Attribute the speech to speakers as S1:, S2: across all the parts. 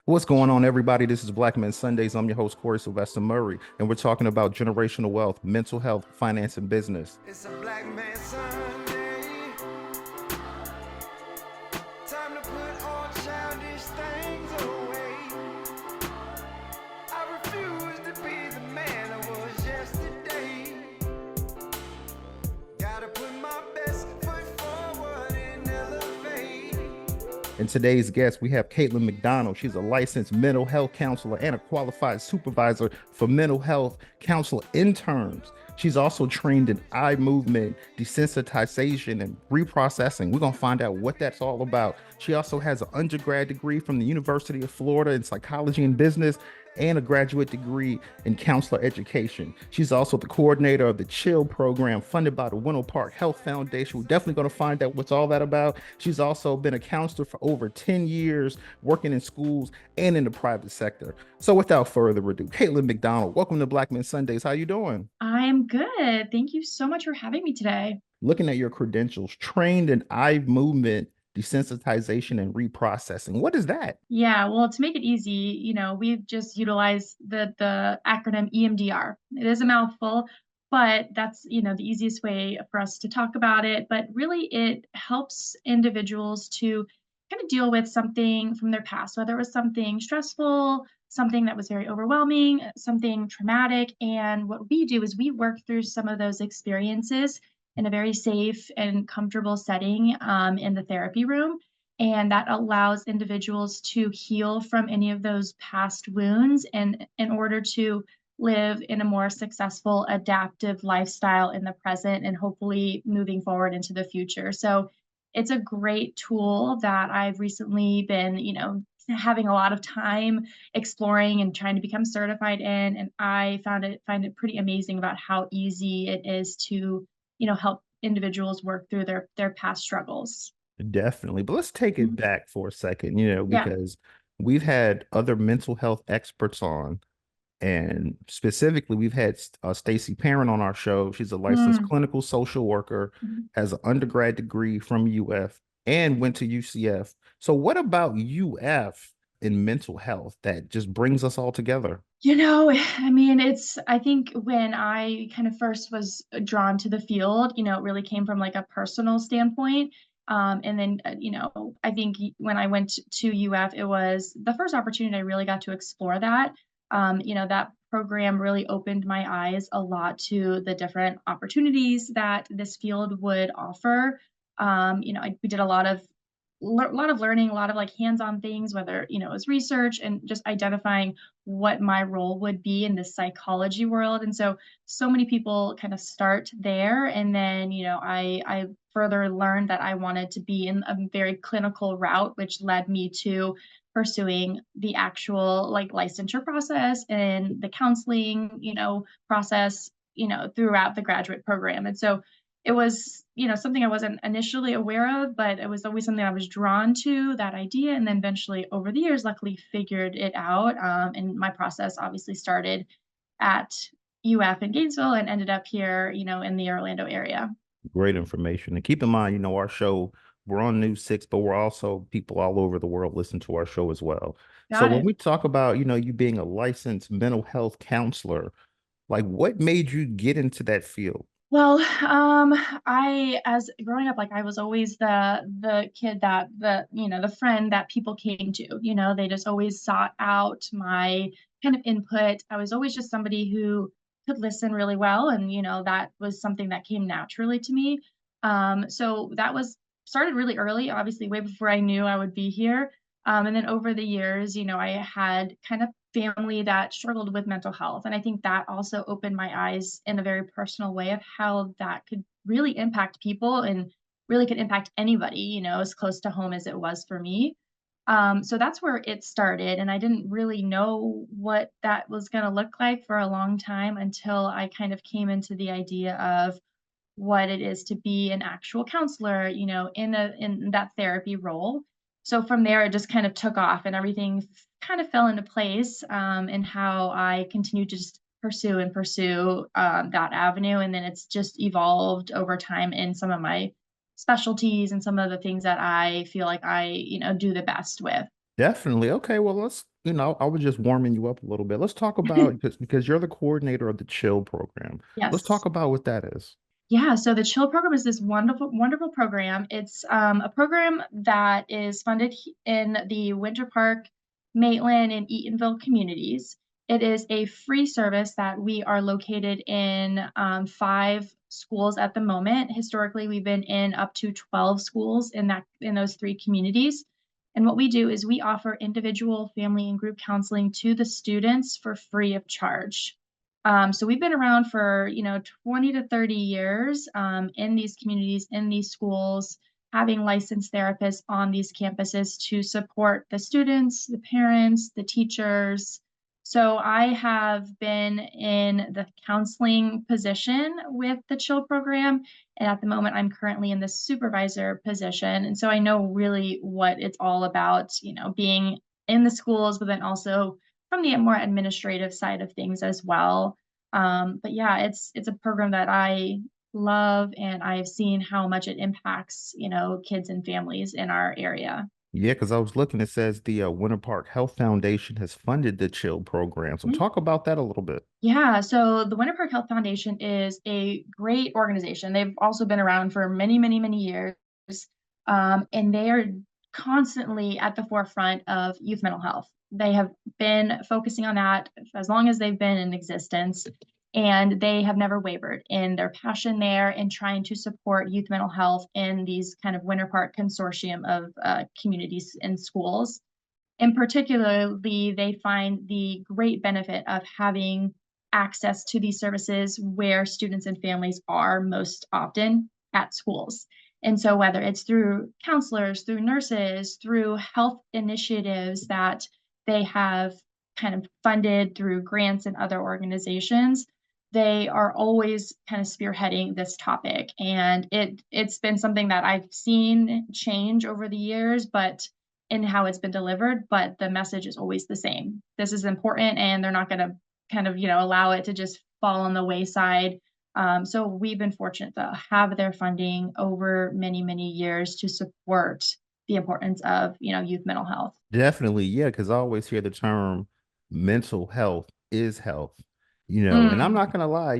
S1: What's going on, everybody? This is Black Men Sundays. I'm your host, Corey Sylvester Murray, and we're talking about generational wealth, mental health, finance, and business.
S2: It's a Black Man Sunday. Time to put all childish things away. I refuse to be the man I was yesterday. Gotta put my best foot forward and elevate.
S1: And today's guest, we have Caitlin McDonald. She's a licensed mental health counselor and a qualified supervisor for mental health counselor interns. She's also trained in eye movement, desensitization, and reprocessing. We're going to find out what that's all about. She also has an undergrad degree from the University of Florida in psychology and business and a graduate degree in counselor education. She's also the coordinator of the CHILL program funded by the Winter Park Health Foundation. We're definitely going to find out what's all that about. She's also been a counselor for over 10 years, working in schools and in the private sector. So without further ado, Caitlin McDonald, welcome to Black Men Sundays. How you doing?
S3: I'm good. Thank you so much for having me today.
S1: Looking at your credentials, trained in eye movement, desensitization, and reprocessing. What is that?
S3: Yeah, well, to make it easy, we've just utilized the acronym EMDR. It is a mouthful, but that's, the easiest way for us to talk about it. But really, it helps individuals to kind of deal with something from their past, whether it was something stressful, something that was very overwhelming, something traumatic. And what we do is we work through some of those experiences in a very safe and comfortable setting in the therapy room. And that allows individuals to heal from any of those past wounds and in order to live in a more successful, adaptive lifestyle in the present and hopefully moving forward into the future. So it's a great tool that I've recently been, having a lot of time exploring and trying to become certified in. And I find it pretty amazing about how easy it is to, help individuals work through their past struggles.
S1: Definitely. But let's take it
S3: Mhm.
S1: back for a second,
S3: Yeah.
S1: because we've had other mental health experts on, and specifically, we've had Stacey Parent on our show. She's a licensed
S3: Mm.
S1: clinical social worker,
S3: Mhm.
S1: has an undergrad degree from UF, and went to UCF. So, what about UF in mental health that just brings us all together?
S3: I mean, I think when I kind of first was drawn to the field, it really came from like a personal standpoint. And then, I think when I went to UF, it was the first opportunity I really got to explore that. That program really opened my eyes a lot to the different opportunities that this field would offer. We did a lot of learning, a lot of like hands-on things, whether, it was research and just identifying what my role would be in the psychology world. And so many people kind of start there. And then, I further learned that I wanted to be in a very clinical route, which led me to pursuing the actual like licensure process and the counseling, process, throughout the graduate program. And so it was, something I wasn't initially aware of, but it was always something I was drawn to, that idea. And then eventually over the years, luckily figured it out. And my process obviously started at UF in Gainesville and ended up here, in the Orlando area.
S1: Great information. And keep in mind, our show, we're on News 6, but we're also people all over the world listen to our show as well. So
S3: Got
S1: when
S3: it.
S1: we talk about, you being a licensed mental health counselor, like what made you get into that field?
S3: Well, I as growing up, like I was always the kid that the friend that people came to. They just always sought out my kind of input. I was always just somebody who could listen really well, and that was something that came naturally to me. So that was started really early, obviously way before I knew I would be here. And then over the years, I had kind of family that struggled with mental health. And I think that also opened my eyes in a very personal way of how that could really impact people and really could impact anybody, as close to home as it was for me. So that's where it started. And I didn't really know what that was going to look like for a long time until I kind of came into the idea of what it is to be an actual counselor, in that therapy role. So from there, it just kind of took off and everything kind of fell into place, in how I continued to just pursue that avenue. And then it's just evolved over time in some of my specialties and some of the things that I feel like I, do the best with.
S1: Definitely. Okay, well, let's I was just warming you up a little bit. Let's talk about because you're the coordinator of the Chill program. Let's talk
S3: Yes.
S1: about what that is.
S3: Yeah, so the Chill program is this wonderful, wonderful program. It's a program that is funded in the Winter Park, Maitland, and Eatonville communities. It is a free service that we are located in 5 schools at the moment. Historically, we've been in up to 12 schools in those 3 communities. And what we do is we offer individual, family, and group counseling to the students for free of charge. So we've been around for, 20 to 30 years in these communities, in these schools, having licensed therapists on these campuses to support the students, the parents, the teachers. So I have been in the counseling position with the Chill program, and at the moment I'm currently in the supervisor position. And so I know really what it's all about, being in the schools, but then also from the more administrative side of things as well. But yeah, it's a program that I love, and I've seen how much it impacts, kids and families in our area.
S1: Yeah, because I was looking, it says the Winter Park Health Foundation has funded the Chill program. So
S3: Mhm.
S1: talk about that a little bit.
S3: Yeah, so the Winter Park Health Foundation is a great organization. They've also been around for many, many, many years. And they are constantly at the forefront of youth mental health. They have been focusing on that as long as they've been in existence, and they have never wavered in their passion there in trying to support youth mental health in these kind of Winter Park consortium of communities and schools. And particularly, they find the great benefit of having access to these services where students and families are most often at schools. And so, whether it's through counselors, through nurses, through health initiatives that they have kind of funded through grants and other organizations, they are always kind of spearheading this topic. And it's been something that I've seen change over the years, but in how it's been delivered, but the message is always the same. This is important, and they're not going to kind of, allow it to just fall on the wayside. So we've been fortunate to have their funding over many, many years to support the importance of, youth mental health.
S1: Definitely, yeah, because I always hear the term mental health is health, and I'm
S3: Mm,
S1: not gonna lie,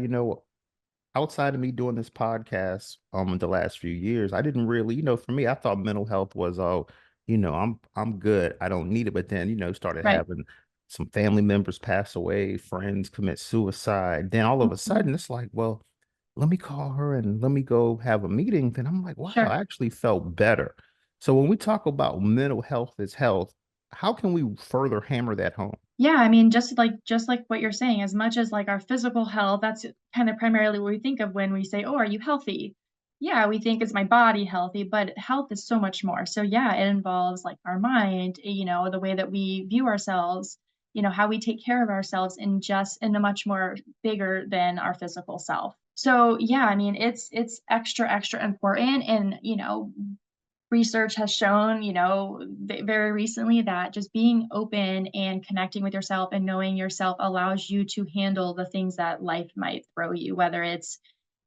S1: outside of me doing this podcast the last few years, I didn't really, for me, I thought mental health was I'm good. I don't need it. But then, started
S3: right.
S1: having some family members pass away, friends commit suicide. Then all of a
S3: Mhm.
S1: sudden it's like, well, let me call her and let me go have a meeting. Then I'm like, wow,
S3: Sure.
S1: I actually felt better. So when we talk about mental health is health, how can we further hammer that home?
S3: Yeah, I mean, just like what you're saying, as much as like our physical health, that's kind of primarily what we think of when we say, "Oh, are you healthy?" Yeah, we think is my body healthy, but health is so much more. So yeah, it involves like our mind, the way that we view ourselves, how we take care of ourselves in a much more bigger than our physical self. So yeah, I mean, it's extra extra important, and research has shown, very recently that just being open and connecting with yourself and knowing yourself allows you to handle the things that life might throw you, whether it's,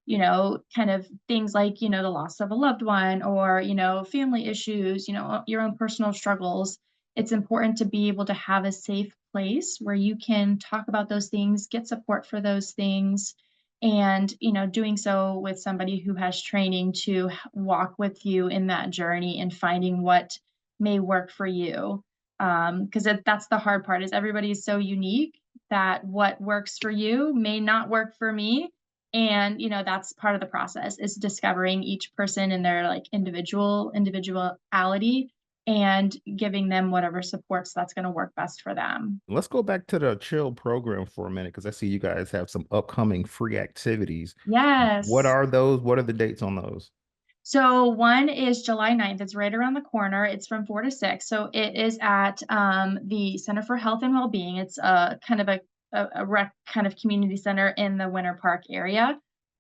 S3: kind of things like, the loss of a loved one or, family issues, your own personal struggles. It's important to be able to have a safe place where you can talk about those things, get support for those things, and doing so with somebody who has training to walk with you in that journey and finding what may work for you, because that's the hard part is everybody's so unique that what works for you may not work for me. And that's part of the process is discovering each person in their like individuality and giving them whatever supports that's going to work best for them.
S1: Let's go back to the chill program for a minute because I see you guys have some upcoming free activities. What
S3: Yes.
S1: are those? What are the dates on those?
S3: So one is July 9th. It's right around the corner. It's from 4 to 6. So it is at the Center for Health and Wellbeing. It's kind of a rec kind of community center in the Winter Park area.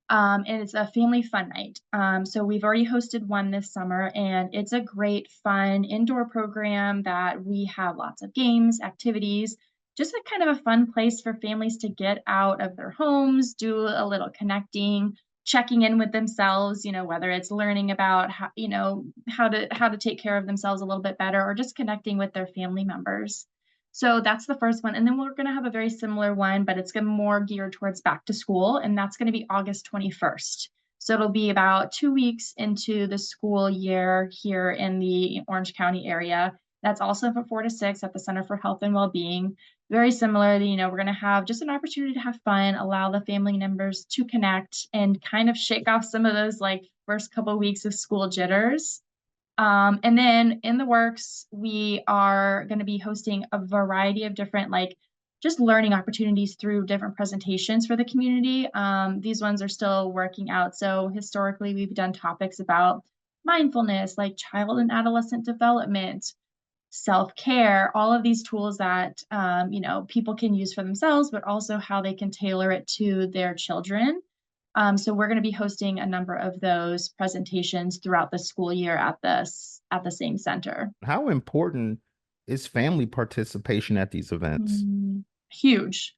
S3: And it's a family fun night. So we've already hosted one this summer, and it's a great, fun indoor program that we have lots of games, activities, just a kind of a fun place for families to get out of their homes, do a little connecting, checking in with themselves, whether it's learning about how to take care of themselves a little bit better or just connecting with their family members. So that's the first one. And then we're going to have a very similar one, but it's going to more geared towards back to school. And that's going to be August 21st. So it'll be about 2 weeks into the school year here in the Orange County area. That's also from 4 to 6 at the Center for Health and Wellbeing. Very similarly, we're going to have just an opportunity to have fun, allow the family members to connect and kind of shake off some of those like first couple of weeks of school jitters. And then in the works, we are going to be hosting a variety of different like just learning opportunities through different presentations for the community. These ones are still working out. So historically, we've done topics about mindfulness, like child and adolescent development, self-care, all of these tools that people can use for themselves, but also how they can tailor it to their children. So we're going to be hosting a number of those presentations throughout the school year at the same center.
S1: How important is family participation at these events?
S3: Huge.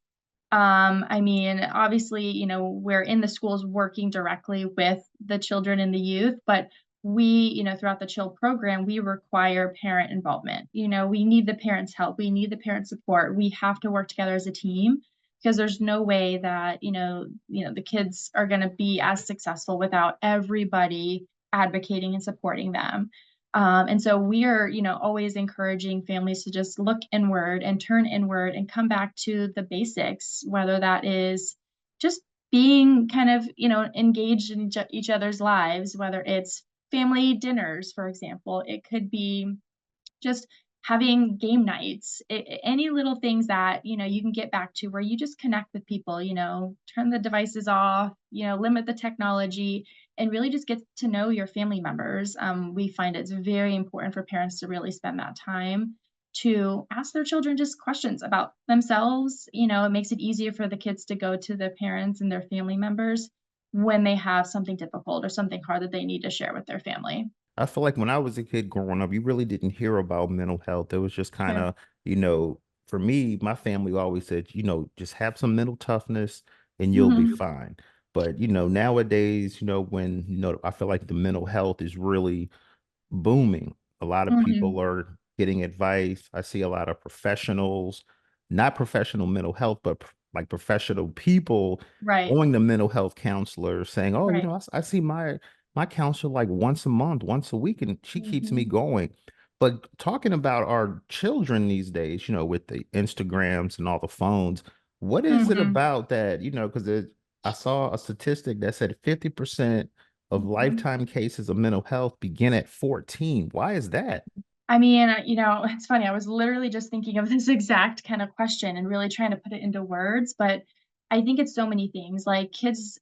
S3: I mean, obviously, we're in the schools working directly with the children and the youth, but we, throughout the CHILL program, we require parent involvement. We need the parents' help. We need the parent support. We have to work together as a team because there's no way that, the kids are going to be as successful without everybody advocating and supporting them. And so we are, always encouraging families to just look inward and turn inward and come back to the basics, whether that is just being kind of, engaged in each other's lives, whether it's family dinners, for example. It could be just having game nights, any little things that, you can get back to where you just connect with people, turn the devices off, limit the technology and really just get to know your family members. We find it's very important for parents to really spend that time to ask their children just questions about themselves. It makes it easier for the kids to go to their parents and their family members when they have something difficult or something hard that they need to share with their family.
S1: I feel like when I was a kid growing up, you really didn't hear about mental health. It was just kind
S3: Sure.
S1: of, for me, my family always said, just have some mental toughness and you'll be
S3: Mhm.
S1: fine. But, nowadays, when, I feel like the mental health is really booming. A lot of
S3: Mhm.
S1: people are getting advice. I see a lot of professionals, not professional mental health, but like professional people
S3: Right.
S1: going to mental health counselors saying, "Oh,
S3: Right.
S1: I see my counselor like once a month, once a week, and she keeps me
S3: Mhm.
S1: going." But talking about our children these days, with the Instagrams and all the phones, what is it
S3: Mhm.
S1: about that, because I saw a statistic that said 50% of
S3: Mhm.
S1: lifetime cases of mental health begin at 14. Why is that?
S3: I mean, it's funny. I was literally just thinking of this exact kind of question and really trying to put it into words, but I think it's so many things. Like kids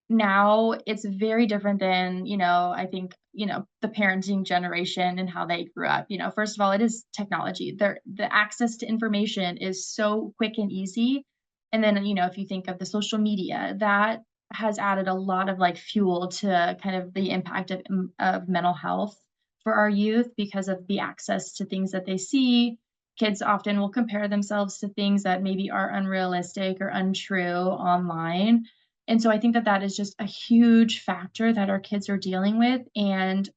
S3: now, it's very different than, I think, the parenting generation and how they grew up. First of all, it is technology. The access to information is so quick and easy. And then, if you think of the social media, that has added a lot of like fuel to kind of the impact of mental health for our youth because of the access to things that they see. Kids often will compare themselves to things that maybe are unrealistic or untrue online. And so I think that that is just a huge factor that our kids are dealing with. And,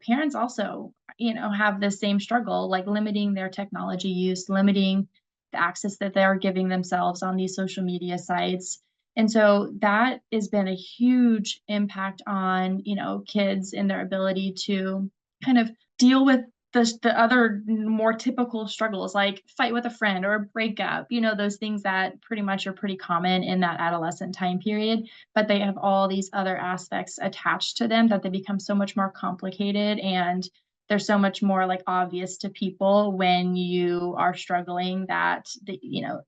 S3: parents also, have the same struggle, like limiting their technology use, limiting the access that they are giving themselves on these social media sites. And so that has been a huge impact on, kids and their ability to kind of deal with the other more typical struggles like fight with a friend or a breakup, those things that pretty much are pretty common in that adolescent time period, but they have all these other aspects attached to them that they become so much more complicated and they're so much more like obvious to people when you are struggling that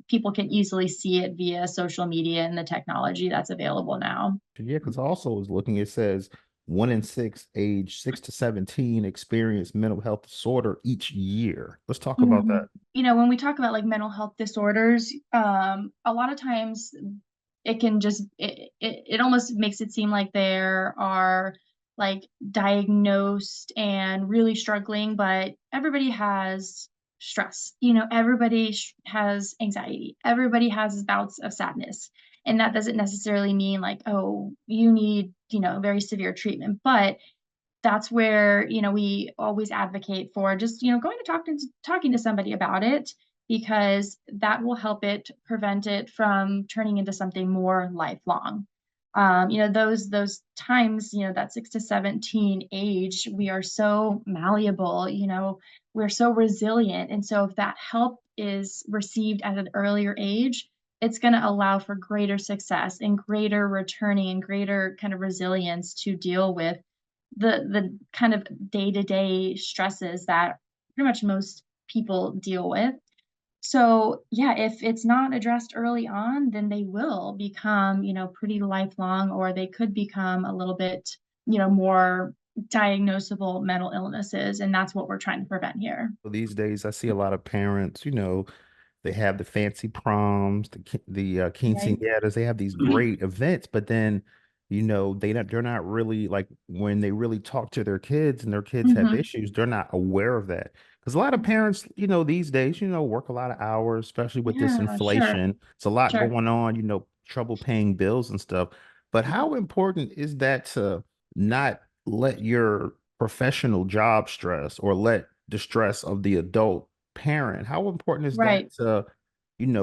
S3: people can easily see it via social media and the technology that's available now.
S1: Yeah, because also I was looking, it says 1 in 6 age 6 to 17 experience mental health disorder each year. Let's talk about
S3: Mhm.
S1: that.
S3: When we talk about like mental health disorders, a lot of times it can just it almost makes it seem like there are like diagnosed and really struggling, but everybody has stress. Everybody has anxiety. Everybody has bouts of sadness. And that doesn't necessarily mean like, oh, you need, very severe treatment, but that's where we always advocate for just going to talking to somebody about it because that will help it prevent it from turning into something more lifelong. Those times, that 6 to 17 age, we are so malleable, we're so resilient. And so if that help is received at an earlier age, it's going to allow for greater success and greater returning and greater kind of resilience to deal with the kind of day-to-day stresses that pretty much most people deal with. So yeah, if it's not addressed early on, then they will become, pretty lifelong, or they could become a little bit, more diagnosable mental illnesses. And that's what we're trying to prevent here.
S1: These days, I see a lot of parents, they have the fancy proms, the
S3: Right.
S1: quinceañeras. They have these great events, but then, they're not really like when they really talk to their kids and their kids have
S3: Hmm.
S1: issues, they're not aware of that. Because a lot of parents, these days, work a lot of hours, especially with this
S3: Yeah, sure,
S1: inflation. It's a lot
S3: sure.
S1: going on, trouble paying bills and stuff. But how important is that to not let your professional job stress or let the stress of the adult parent, how important is that
S3: Right.
S1: to,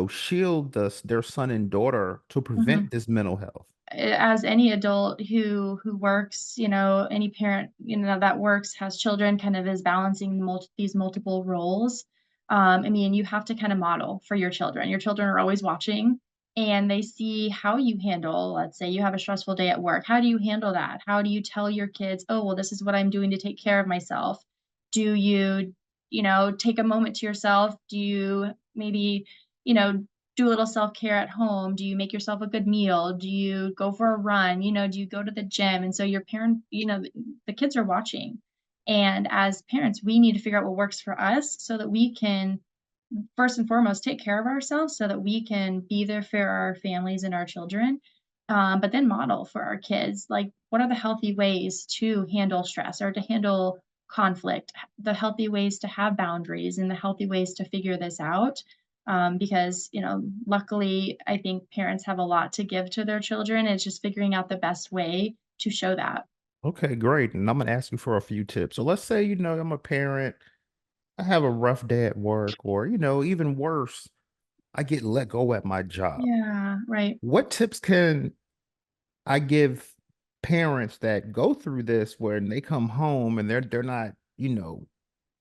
S1: shield their son and daughter to prevent
S3: Hmm.
S1: this mental health?
S3: As any adult who works, any parent, that works, has children, kind of is balancing these multiple roles. I mean, you have to kind of model for your children. Your children are always watching, and they see how you handle, let's say you have a stressful day at work. How do you handle that? How do you tell your kids, oh, well, this is what I'm doing to take care of myself? Do you, take a moment to yourself? Do you maybe, you know, do a little self-care at home? Do you make yourself a good meal? Do you go for a run? Do you go to the gym? And so your parent, the kids are watching. And as parents, we need to figure out what works for us so that we can first and foremost take care of ourselves so that we can be there for our families and our children. But then model for our kids, like what are the healthy ways to handle stress or to handle conflict, the healthy ways to have boundaries and the healthy ways to figure this out. Because, luckily, I think parents have a lot to give to their children. It's just figuring out the best way to show that.
S1: Okay, great. And I'm going to ask you for a few tips. So let's say, I'm a parent, I have a rough day at work, or, even worse, I get let go at my job.
S3: Yeah, right.
S1: What tips can I give parents that go through this when they come home and they're not,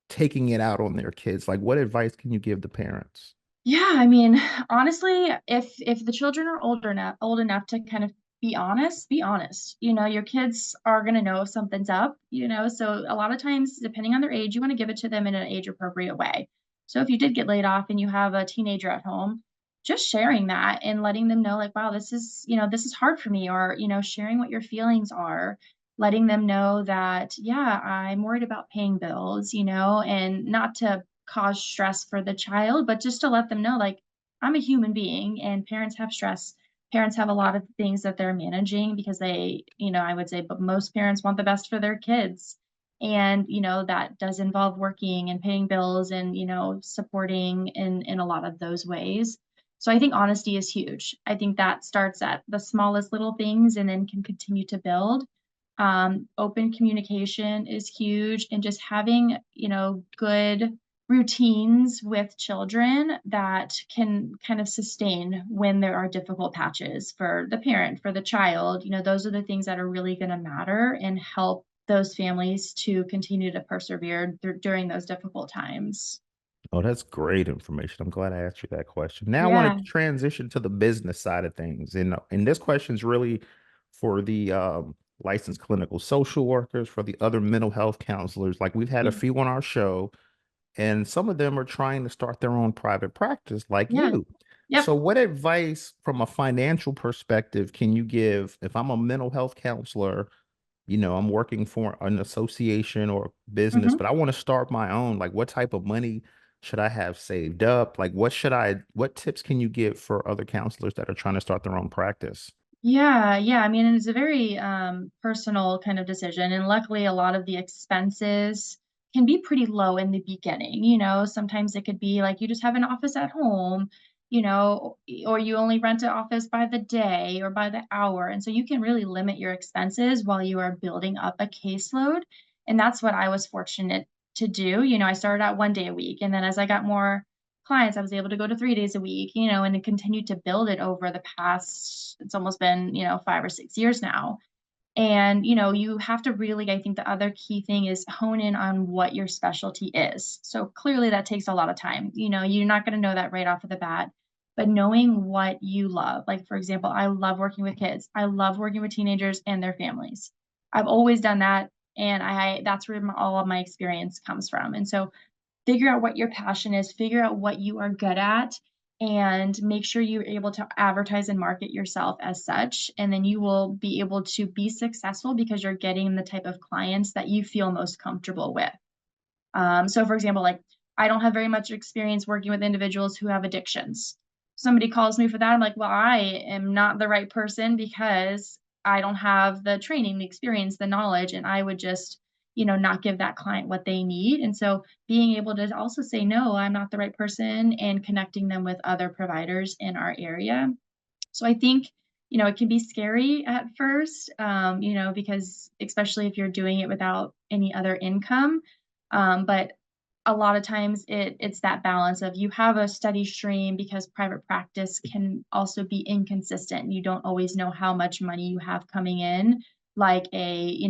S1: taking it out on their kids? Like, what advice can you give the parents?
S3: Yeah, I mean, honestly, if the children are old enough to kind of be honest, be honest. Your kids are gonna know if something's up, so a lot of times, depending on their age, you want to give it to them in an age appropriate way. So if you did get laid off and you have a teenager at home, just sharing that and letting them know, like, wow, this is hard for me, or, sharing what your feelings are, letting them know that, yeah, I'm worried about paying bills, and not to cause stress for the child, but just to let them know, like, I'm a human being and parents have stress. Parents have a lot of things that they're managing because I would say, but most parents want the best for their kids. And, that does involve working and paying bills and, supporting in a lot of those ways. So I think honesty is huge. I think that starts at the smallest little things and then can continue to build. Open communication is huge, and just having, good routines with children that can kind of sustain when there are difficult patches for the parent, for the child. Those are the things that are really going to matter and help those families to continue to persevere during those difficult times.
S1: Oh, that's great information. I'm glad I asked you that question. Now I want
S3: Yeah,
S1: to transition to the business side of things. And this question is really for the licensed clinical social workers, for the other mental health counselors. Like we've had a
S3: yeah,
S1: few on our show, and some of them are trying to start their own private practice like
S3: yeah,
S1: you.
S3: yep.
S1: So what advice from a financial perspective can you give if I'm a mental health counselor? I'm working for an association or business,
S3: Mhm.
S1: but I want to start my own. Like, what type of money should I have saved up? Like, what tips can you give for other counselors that are trying to start their own practice?
S3: Yeah, yeah. I mean, it's a very personal kind of decision. And luckily, a lot of the expenses can be pretty low in the beginning. Sometimes it could be like you just have an office at home, or you only rent an office by the day or by the hour. And so you can really limit your expenses while you are building up a caseload. And that's what I was fortunate to do. I started out one day a week. And then as I got more clients. I was able to go to 3 days a week, and continue to build it over the past, it's almost been, 5 or 6 years now. And, you have to really, I think the other key thing is hone in on what your specialty is. So clearly that takes a lot of time. You're not going to know that right off of the bat, but knowing what you love. Like, for example, I love working with kids. I love working with teenagers and their families. I've always done that. And that's where all of my experience comes from. And so figure out what your passion is, figure out what you are good at, and make sure you're able to advertise and market yourself as such. And then you will be able to be successful because you're getting the type of clients that you feel most comfortable with. So for example, like I don't have very much experience working with individuals who have addictions. Somebody calls me for that. I'm like, well, I am not the right person because I don't have the training, the experience, the knowledge, and I would just, not give that client what they need. And so being able to also say, no, I'm not the right person, and connecting them with other providers in our area. So I think, it can be scary at first, because especially if you're doing it without any other income. But a lot of times it's that balance of you have a steady stream, because private practice can also be inconsistent and you don't always know how much money you have coming in, like a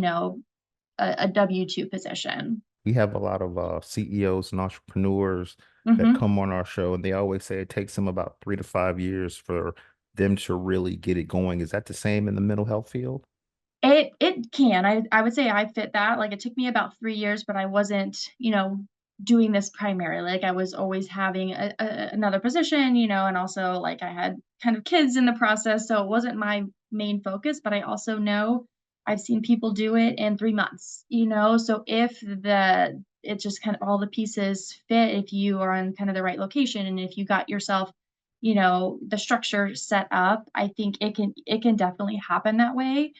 S3: W-2 position.
S1: We have a lot of CEOs and entrepreneurs that
S3: Hmm.
S1: come on our show, and they always say it takes them about 3 to 5 years for them to really get it going. Is that the same in the mental health field?
S3: It can. I would say I fit that. Like it took me about 3 years, but I wasn't, doing this primarily. Like I was always having another position, and also like I had kind of kids in the process, so it wasn't my main focus. But I also know I've seen people do it in 3 months, So if it just kind of all the pieces fit, if you are in kind of the right location and if you got yourself, the structure set up, I think it can definitely happen that way,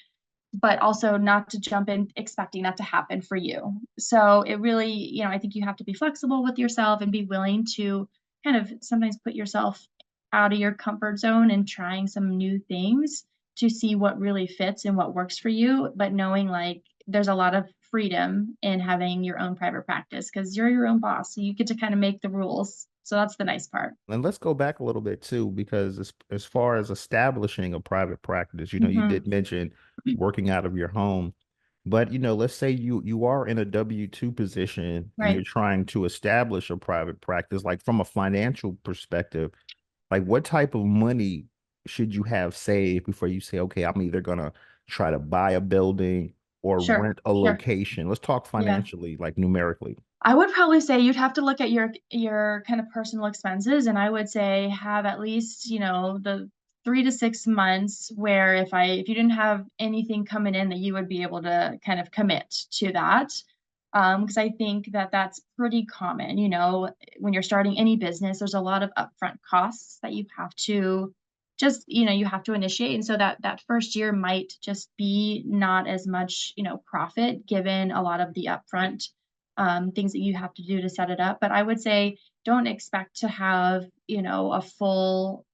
S3: but also not to jump in expecting that to happen for you. So it really, I think you have to be flexible with yourself and be willing to kind of sometimes put yourself out of your comfort zone and trying some new things to see what really fits and what works for you. But knowing like there's a lot of freedom in having your own private practice because you're your own boss. So you get to kind of make the rules. So that's the nice part.
S1: And let's go back a little bit too, because as far as establishing a private practice, you
S3: Hmm.
S1: did mention working out of your home, but let's say you are in a W-2 position and you're
S3: Right.
S1: trying to establish a private practice, like from a financial perspective, like what type of money should you have saved before you say, okay, I'm either gonna try to buy a building or
S3: Sure.
S1: rent a
S3: Sure.
S1: location? Let's talk
S3: Yeah.
S1: financially, like numerically.
S3: I would probably say you'd have to look at your kind of personal expenses, and I would say have at least, the 3 to 6 months where if you didn't have anything coming in that you would be able to kind of commit to that. Because I think that that's pretty common, when you're starting any business, there's a lot of upfront costs that you have to just, you have to initiate. And so that first year might just be not as much, profit given a lot of the upfront things that you have to do to set it up. But I would say don't expect to have, a full,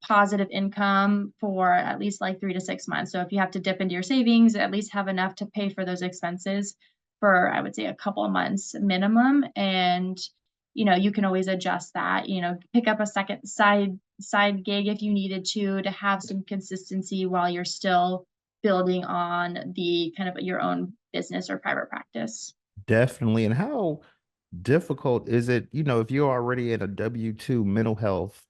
S3: positive income for at least like 3 to 6 months. So if you have to dip into your savings, at least have enough to pay for those expenses for, I would say, a couple of months minimum. And, you can always adjust that, pick up a second side gig if you needed to have some consistency while you're still building on the kind of your own business or private practice.
S1: Definitely. And how difficult is it, if you're already in a W-2 mental health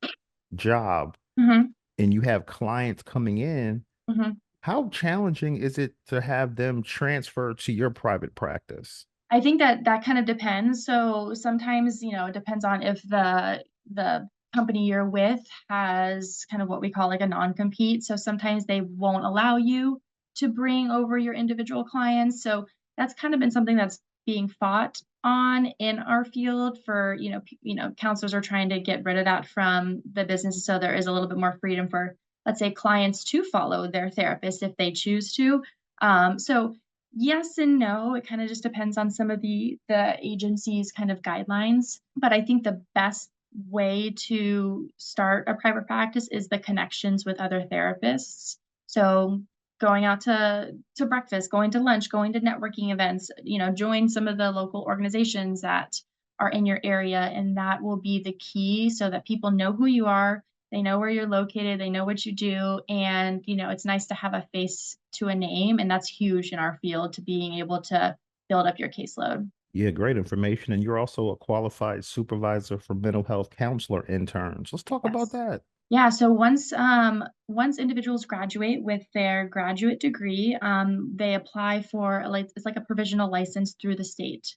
S1: job
S3: Hmm.
S1: and you have clients coming in,
S3: Hmm.
S1: how challenging is it to have them transfer to your private practice?
S3: I think that kind of depends. So sometimes, it depends on if the company you're with has kind of what we call like a non-compete. So sometimes they won't allow you to bring over your individual clients. So that's kind of been something that's being fought on in our field for, counselors are trying to get rid of that from the business. So there is a little bit more freedom for, let's say, clients to follow their therapist if they choose to. So yes and no. It kind of just depends on some of the agency's kind of guidelines. But I think the best way to start a private practice is the connections with other therapists. So going out to breakfast, going to lunch, going to networking events, join some of the local organizations that are in your area, and that will be the key so that people know who you are, they know where you're located, they know what you do, and, it's nice to have a face to a name, and that's huge in our field to being able to build up your caseload.
S1: Yeah, great information. And you're also a qualified supervisor for mental health counselor interns. Let's talk about
S3: Yes.
S1: that.
S3: Yeah, so once individuals graduate with their graduate degree, they apply for it's like a provisional license through the state.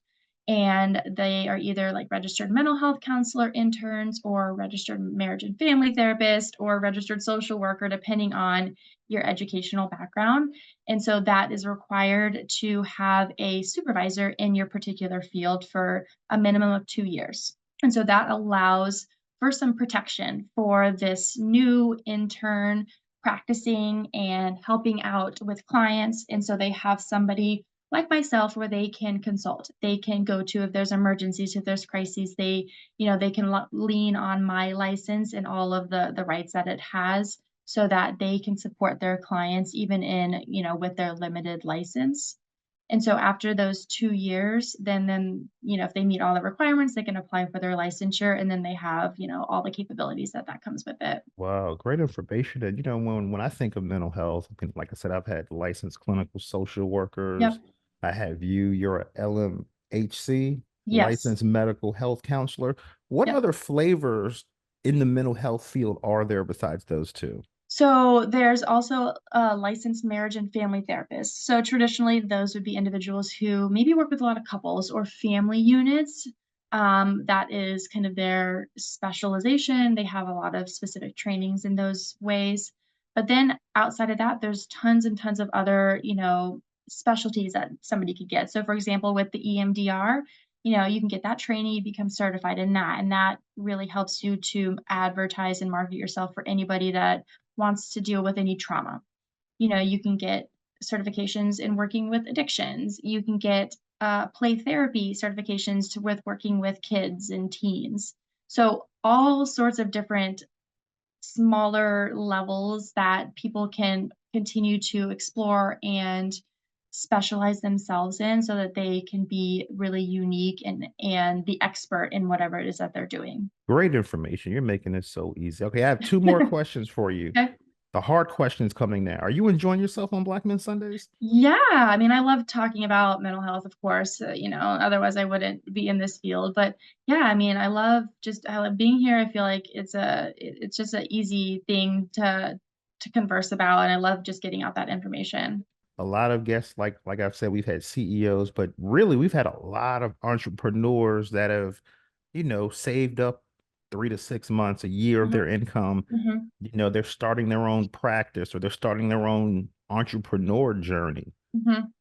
S3: And they are either like registered mental health counselor interns or registered marriage and family therapist or registered social worker, depending on your educational background. And so that is required to have a supervisor in your particular field for a minimum of 2 years. And so that allows for some protection for this new intern practicing and helping out with clients. And so they have somebody like myself where they can consult. They can go to if there's emergencies, if there's crises, they can lean on my license and all of the rights that it has so that they can support their clients even in, with their limited license. And so after those 2 years, then, if they meet all the requirements, they can apply for their licensure and then they have, all the capabilities that comes with it.
S1: Wow, great information. And when I think of mental health, like I said, I've had licensed clinical social workers.
S3: Yep.
S1: I have you. You're a LMHC,
S3: Yes.
S1: licensed medical health counselor. What
S3: Yep.
S1: other flavors in the mental health field are there besides those two?
S3: So there's also a licensed marriage and family therapist. So traditionally, those would be individuals who maybe work with a lot of couples or family units. That is kind of their specialization. They have a lot of specific trainings in those ways. But then outside of that, there's tons and tons of other, specialties that somebody could get. So for example, with the EMDR, you can get that training, you become certified in that, and that really helps you to advertise and market yourself for anybody that wants to deal with any trauma. You can get certifications in working with addictions. You can get play therapy certifications with working with kids and teens. So all sorts of different smaller levels that people can continue to explore and specialize themselves in so that they can be really unique and the expert in whatever it is that they're doing.
S1: Great information. You're making it so easy. Okay, I have two more questions for you.
S3: Okay.
S1: The hard questions coming now. Are you enjoying yourself on Black Men Sundays?
S3: Yeah, I mean, I love talking about mental health, of course, otherwise I wouldn't be in this field. But yeah, I mean, I love being here. I feel like it's just an easy thing to converse about, and I love just getting out that information.
S1: A lot of guests, like I've said, we've had CEOs, but really we've had a lot of entrepreneurs that have, saved up 3 to 6 months, a year of
S3: Mhm,
S1: their income.
S3: mhm,
S1: They're starting their own practice or they're starting their own entrepreneur journey.
S3: mhm.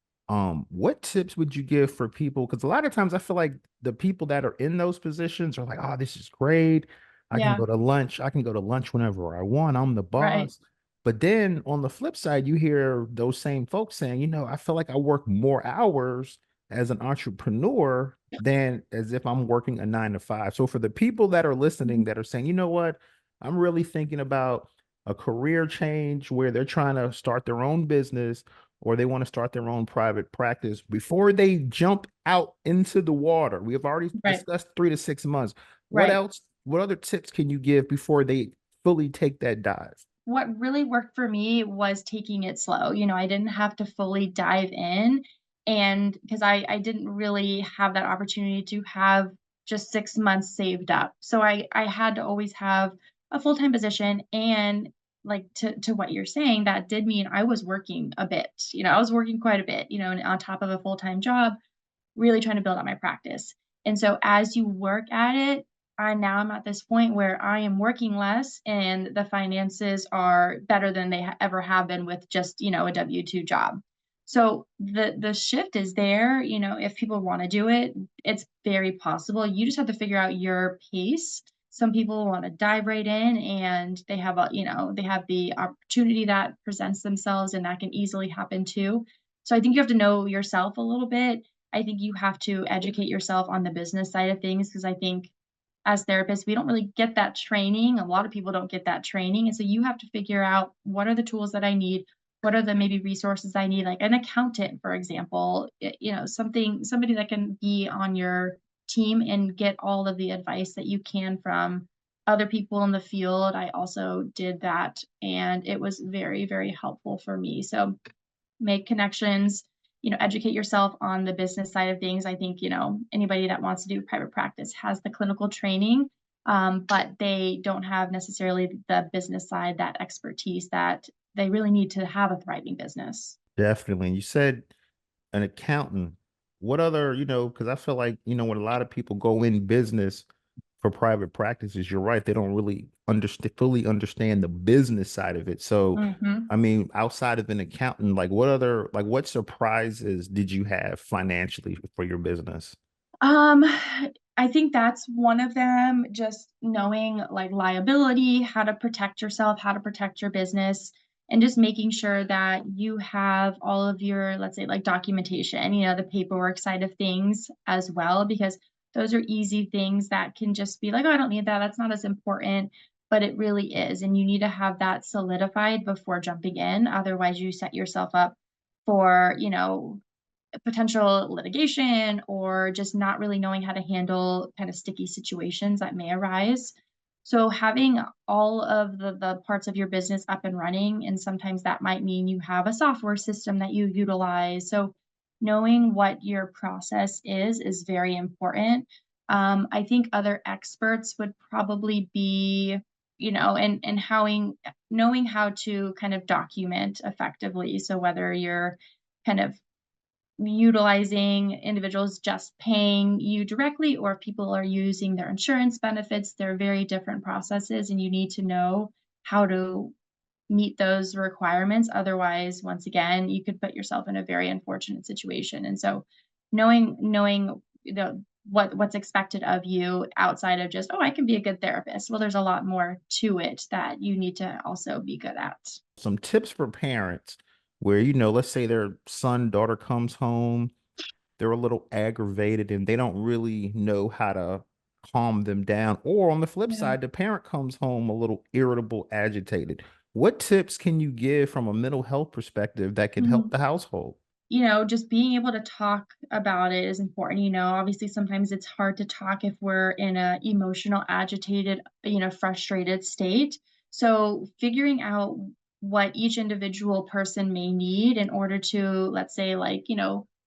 S1: What tips would you give for people? Because a lot of times I feel like the people that are in those positions are like, oh, this is great. I can
S3: Yeah,
S1: go to lunch. I can go to lunch whenever I want. I'm the
S3: right.
S1: boss. But then on the flip side, you hear those same folks saying, I feel like I work more hours as an entrepreneur than as if I'm working a 9 to 5. So for the people that are listening
S3: Mhm.
S1: that are saying, you know what, I'm really thinking about a career change where they're trying to start their own business or they want to start their own private practice before they jump out into the water. We have already
S3: Right,
S1: discussed 3 to 6 months. What
S3: right.
S1: else? What other tips can you give before they fully take that dive?
S3: What really worked for me was taking it slow. I didn't have to fully dive in, and because I didn't really have that opportunity to have just 6 months saved up. So I had to always have a full-time position, and, like, to what you're saying, that did mean I was working a bit. I was working quite a bit, and on top of a full-time job, really trying to build out my practice. And so as you work at it, I'm at this point where I am working less and the finances are better than they ever have been with just, a W-2 job. So the shift is there, if people want to do it, it's very possible. You just have to figure out your pace. Some people want to dive right in and they have the opportunity that presents themselves and that can easily happen too. So I think you have to know yourself a little bit. I think you have to educate yourself on the business side of things because I think as therapists, we don't really get that training. A lot of people don't get that training. And so you have to figure out what are the tools that I need? What are the maybe resources I need? Like an accountant, for example, somebody that can be on your team and get all of the advice that you can from other people in the field. I also did that, and it was very, very helpful for me. So make connections, educate yourself on the business side of things. I think, anybody that wants to do private practice has the clinical training, but they don't have necessarily the business side, that expertise that they really need to have a thriving business.
S1: Definitely. And you said an accountant. What other, because I feel like, when a lot of people go in business for private practices, you're right, they don't really fully understand the business side of it. So,
S3: Mhm.
S1: I mean, outside of an accountant, like what surprises did you have financially for your business?
S3: Um, I think that's one of them, just knowing like liability, how to protect yourself, how to protect your business, and just making sure that you have all of your, let's say, like documentation, the paperwork side of things as well, because those are easy things that can just be like, oh, I don't need that. That's not as important, but it really is. And you need to have that solidified before jumping in. Otherwise, you set yourself up for, potential litigation or just not really knowing how to handle kind of sticky situations that may arise. So having all of the parts of your business up and running, and sometimes that might mean you have a software system that you utilize. So knowing what your process is very important. I think other experts would probably be, and knowing how to kind of document effectively. So whether you're kind of utilizing individuals just paying you directly, or if people are using their insurance benefits, they're very different processes, and you need to know how to meet those requirements. Otherwise, once again, you could put yourself in a very unfortunate situation. And so knowing what's expected of you outside of just, oh, I can be a good therapist. Well, there's a lot more to it that you need to also be good at.
S1: Some tips for parents where, let's say their son, daughter comes home, they're a little aggravated and they don't really know how to calm them down. Or on the flip
S3: Yeah.
S1: side, the parent comes home a little irritable, agitated. What tips can you give from a mental health perspective that can help
S3: Mhm.
S1: the household?
S3: Just being able to talk about it is important. Obviously sometimes it's hard to talk if we're in a emotional, agitated, frustrated state. So figuring out what each individual person may need in order to, let's say, like,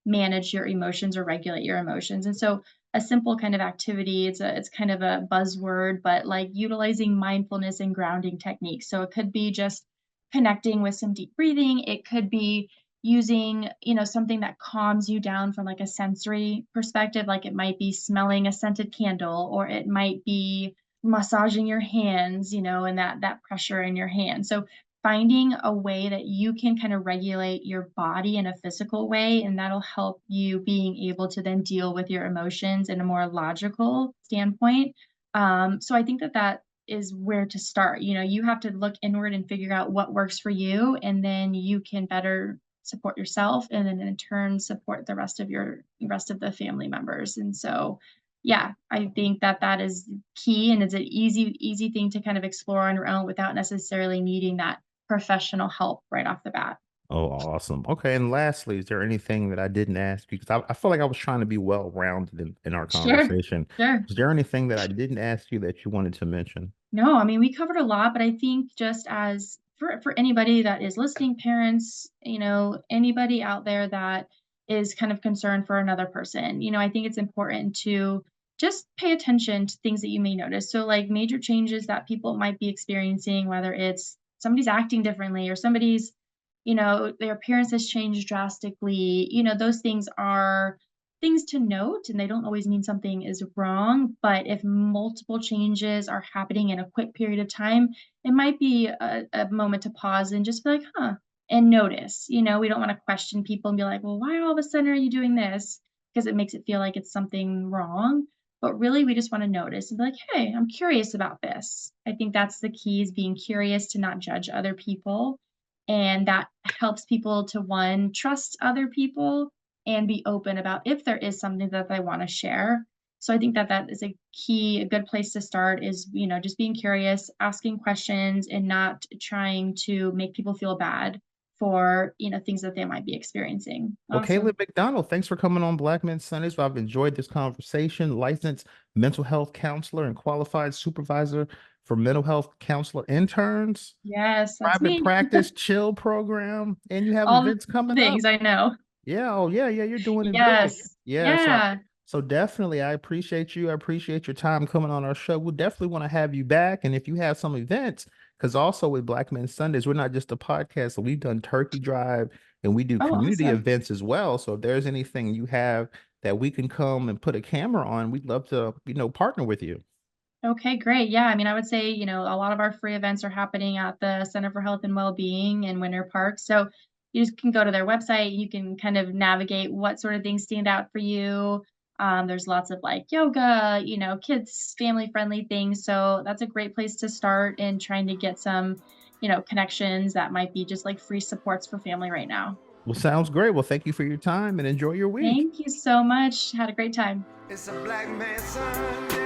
S3: manage your emotions or regulate your emotions. And so a simple kind of activity, it's kind of a buzzword, but like utilizing mindfulness and grounding techniques. So it could be just connecting with some deep breathing. It could be using, something that calms you down from like a sensory perspective, like it might be smelling a scented candle, or it might be massaging your hands, and that pressure in your hand. So finding a way that you can kind of regulate your body in a physical way, and that'll help you being able to then deal with your emotions in a more logical standpoint. So I think that is where to start. You have to look inward and figure out what works for you, and then you can better support yourself, and then in turn support the rest of the family members. And so yeah, I think that is key, and it's an easy thing to kind of explore on your own without necessarily needing that professional help right off the bat.
S1: Oh, awesome. Okay. And lastly, is there anything that I didn't ask you? Because I feel like I was trying to be well rounded in our
S3: Sure.
S1: conversation.
S3: Sure.
S1: Is there anything that I didn't ask you that you wanted to mention?
S3: No, I mean, we covered a lot, but I think just as for anybody that is listening, parents, anybody out there that is kind of concerned for another person, I think it's important to just pay attention to things that you may notice. So like major changes that people might be experiencing, whether it's somebody's acting differently or somebody's, their appearance has changed drastically, those things are things to note, and they don't always mean something is wrong. But if multiple changes are happening in a quick period of time, it might be a moment to pause and just be like, huh, and notice. We don't want to question people and be like, well, why all of a sudden are you doing this? Because it makes it feel like it's something wrong. But really, we just want to notice and be like, hey, I'm curious about this. I think that's the key, is being curious, to not judge other people. And that helps people to, one, trust other people and be open about if there is something that they want to share. So I think that is a good place to start, is, just being curious, asking questions, and not trying to make people feel bad for, things that they might be experiencing.
S1: Well,
S3: Awesome.
S1: Caitlin McDonald, thanks for coming on Black Men Sundays. I've enjoyed this conversation. Licensed mental health counselor and qualified supervisor for mental health counselor interns,
S3: Yes, that's
S1: private
S3: me.
S1: practice chill program, and you have
S3: All the
S1: events coming up.
S3: things I know.
S1: Yeah, oh yeah, you're doing it big.
S3: Yes.
S1: Yeah,
S3: Yeah.
S1: so definitely I appreciate you. I appreciate your time coming on our show. We'll definitely want to have you back. And if you have some events, because also with Black Men Sundays, we're not just a podcast. So we've done Turkey Drive and we do
S3: Oh,
S1: community
S3: awesome.
S1: events as well. So if there's anything you have that we can come and put a camera on, we'd love to, partner with you.
S3: Okay, great. Yeah, I mean, I would say, a lot of our free events are happening at the Center for Health and Wellbeing in Winter Park. So you just can go to their website. You can kind of navigate what sort of things stand out for you. There's lots of like yoga, kids, family friendly things. So that's a great place to start in trying to get some, connections that might be just like free supports for family right now.
S1: Well, sounds great. Well, thank you for your time and enjoy your week.
S3: Thank you so much. Had a great time.
S2: It's a black man Sunday.